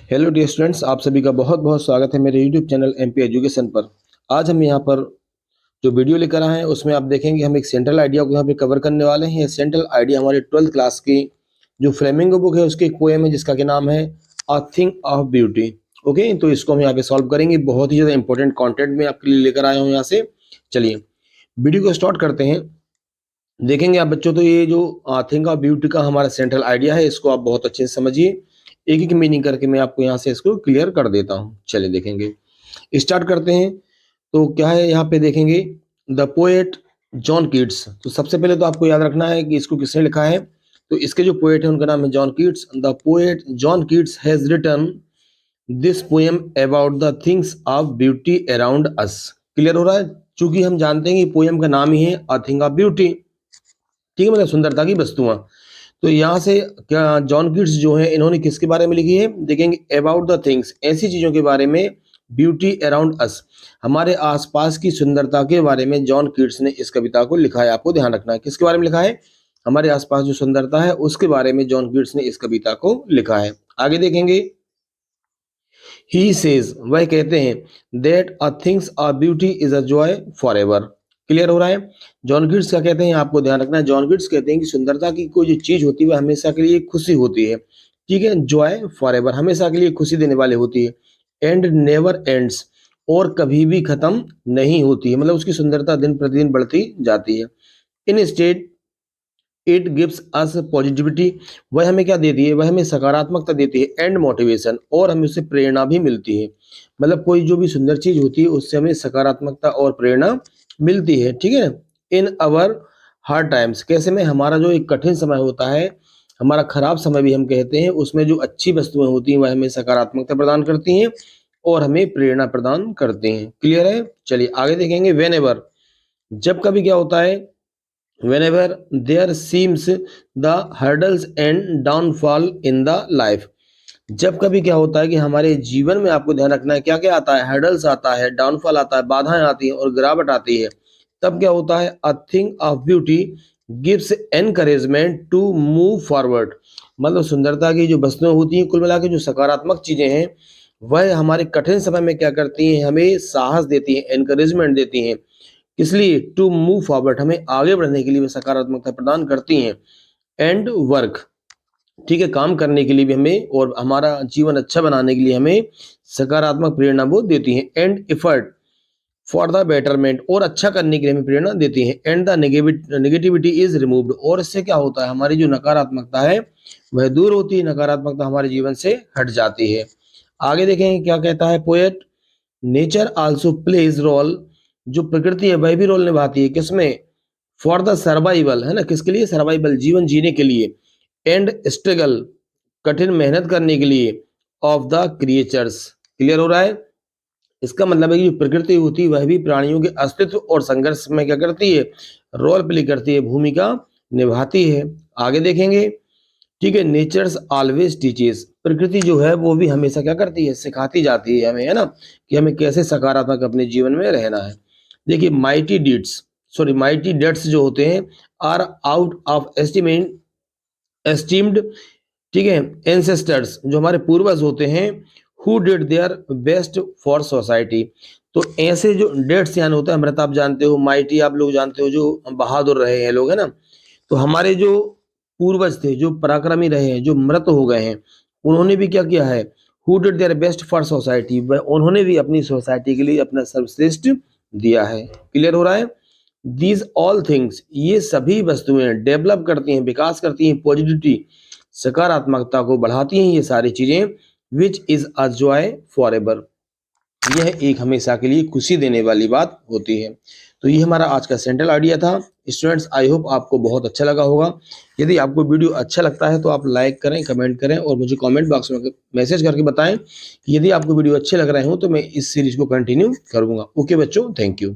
Hello dear students, आप सभी का बहुत बहुत स्वागत है मेरे यूट्यूब चैनल एमपी एजुकेशन पर। आज हम यहाँ पर जो वीडियो लेकर आए हैं उसमें आप देखेंगे हम एक सेंट्रल आइडिया को यहाँ पे कवर करने वाले हैं। ये सेंट्रल आइडिया हमारे 12th क्लास की जो फ्लेमिंगो बुक है उसकी एक पोएम है जिसका क्या नाम है, a thing of beauty. Okay, तो इसको हम यहाँ पे सॉल्व करेंगे। बहुत ही ज़्यादा इंपॉर्टेंट कॉन्टेंट में आपके लिए लेकर आया हूँ यहाँ से। चलिए वीडियो को स्टार्ट करते हैं। देखेंगे आप बच्चों, तो ये जो थिंग ऑफ ब्यूटी का हमारा सेंट्रल आइडिया है इसको आप बहुत अच्छे से समझिए। एक एक मीनिंग करके मैं आपको यहाँ से इसको क्लियर कर देता हूँ। चलिए देखेंगे, स्टार्ट करते हैं। तो क्या है यहाँ पे देखेंगे, द पोएट जॉन कीट्स। तो सबसे पहले तो आपको याद रखना है कि इसको किसने लिखा है। तो इसके जो पोएट है उनका नाम है John Keats. The poet John Keats has written this poem about the things of beauty around us. Clear हो रहा है? चूंकि हम जानते हैं कि पोएम का नाम ही है अ थिंग ऑफ ब्यूटी, ठीक है, मतलब सुंदरता की वस्तुएं। तो यहाँ से क्या जॉन कीट्स जो है इन्होंने किसके बारे में लिखी है, देखेंगे अबाउट द थिंग्स, ऐसी चीजों के बारे में, ब्यूटी अराउंड अस, हमारे आसपास की सुंदरता के बारे में जॉन कीट्स ने इस कविता को लिखा है। आपको ध्यान रखना है किसके बारे में लिखा है, हमारे आसपास जो सुंदरता है उसके बारे में जॉन कीट्स ने इस कविता को लिखा है। आगे देखेंगे, ही सेज, वह कहते हैं, that a things a beauty is a joy for ever. Clear हो रहा है? जॉन गिट्स क्या कहते हैं, आपको ध्यान रखना है। जॉन गिट्स कहते हैं कि सुंदरता की कोई जो चीज होती है वह हमेशा के लिए खुशी होती है, ठीक है, जॉय फॉर एवर, हमेशा के लिए खुशी देने वाली होती है। एंड नेवर एंड्स, और कभी भी खत्म नहीं होती है, मतलब उसकी सुंदरता दिन प्रतिदिन बढ़ती जाती है। इन state it gives us positivity, वह हमें क्या देती है, वह हमें सकारात्मकता देती है। एंड मोटिवेशन, और हमें उससे प्रेरणा भी मिलती है। मतलब कोई जो भी सुंदर चीज होती है उससे हमें सकारात्मकता और प्रेरणा मिलती है, ठीक है। इन अवर हार्ड टाइम्स, कैसे में, हमारा जो एक कठिन समय होता है, हमारा खराब समय भी हम कहते हैं, उसमें जो अच्छी वस्तुएं होती हैं वह हमें सकारात्मकता प्रदान करती हैं और हमें प्रेरणा प्रदान करती हैं। क्लियर है? चलिए आगे देखेंगे, वेन एवर, जब कभी क्या होता है, whenever there seems the hurdles and downfall in the life, जब कभी क्या होता है कि हमारे जीवन में, आपको ध्यान रखना है क्या क्या आता है, हर्डल्स आता है, डाउनफॉल आता है, बाधाएं आती हैं और गिरावट आती है, तब क्या होता है, a thing of beauty gives encouragement to move forward. मतलब सुंदरता की जो वस्तुएं होती हैं, कुल मिला के जो सकारात्मक चीजें हैं, वह हमारे कठिन समय में क्या करती हैं, हमें साहस देती हैं, एनकरेजमेंट देती हैं। इसलिए टू मूव फॉरवर्ड, हमें आगे बढ़ने के लिए वे सकारात्मकता प्रदान करती हैं। एंड वर्क, ठीक है, काम करने के लिए भी हमें और हमारा जीवन अच्छा बनाने के लिए हमें सकारात्मक प्रेरणा वो देती हैं। And effort for the betterment, और अच्छा करने के लिए हमें प्रेरणा देती हैं। And the negativity is removed, और इससे क्या होता है, हमारी जो नकारात्मकता है वह दूर होती है, नकारात्मकता हमारे जीवन से हट जाती है। आगे देखेंगे क्या कहता है poet, nature also plays role, जो प्रकृति है वह भी रोल निभाती है, किसमें, फॉर द सर्वाइवल, है ना, किसके लिए, सर्वाइवल, जीवन जीने के लिए। एंड स्ट्रगल, कठिन मेहनत करने के लिए, ऑफ द क्रिएचर्स। क्लियर हो रहा है? इसका मतलब है कि जो प्रकृति होती है वह भी प्राणियों के अस्तित्व और संघर्ष में क्या करती है, रोल प्ले करती है, भूमिका निभाती है। आगे देखेंगे, ठीक है, नेचर्स ऑलवेज टीचेस, प्रकृति जो है वो भी हमेशा क्या करती है, सिखाती जाती है हमें, है ना, कि हमें कैसे सकारात्मक अपने जीवन में रहना है। देखिए माइटी डेट्स जो होते हैं, आर आउट ऑफ एस्टीम्ड, ठीक है, एंसेस्टर्स, जो हमारे पूर्वज होते हैं, who did their best for society. तो ऐसे जो डेट्स यानी होता है अमृत, आप जानते हो, माइटी आप लोग जानते हो, जो बहादुर रहे हैं लोग, है ना। तो हमारे जो पूर्वज थे, जो पराक्रमी रहे हैं, जो मृत हो गए हैं, उन्होंने भी क्या किया है, who did their best for society, उन्होंने भी अपनी सोसाइटी के लिए अपना सर्वश्रेष्ठ दिया है। क्लियर हो रहा है? दीज ऑल थिंग्स, ये सभी वस्तुएं डेवलप करती हैं, विकास करती हैं, पॉजिटिविटी, सकारात्मकता को बढ़ाती हैं, ये सारी चीजें, which is a joy for ever, यह एक हमेशा के लिए खुशी देने वाली बात होती है। तो ये हमारा आज का सेंट्रल आइडिया था। स्टूडेंट्स, आई होप आपको बहुत अच्छा लगा होगा। यदि आपको वीडियो अच्छा लगता है तो आप लाइक करें, कमेंट करें और मुझे कमेंट बॉक्स में मैसेज करके बताएं कि यदि आपको वीडियो अच्छे लग रहे हो तो मैं इस सीरीज को कंटिन्यू करूंगा। ओके बच्चों, थैंक यू।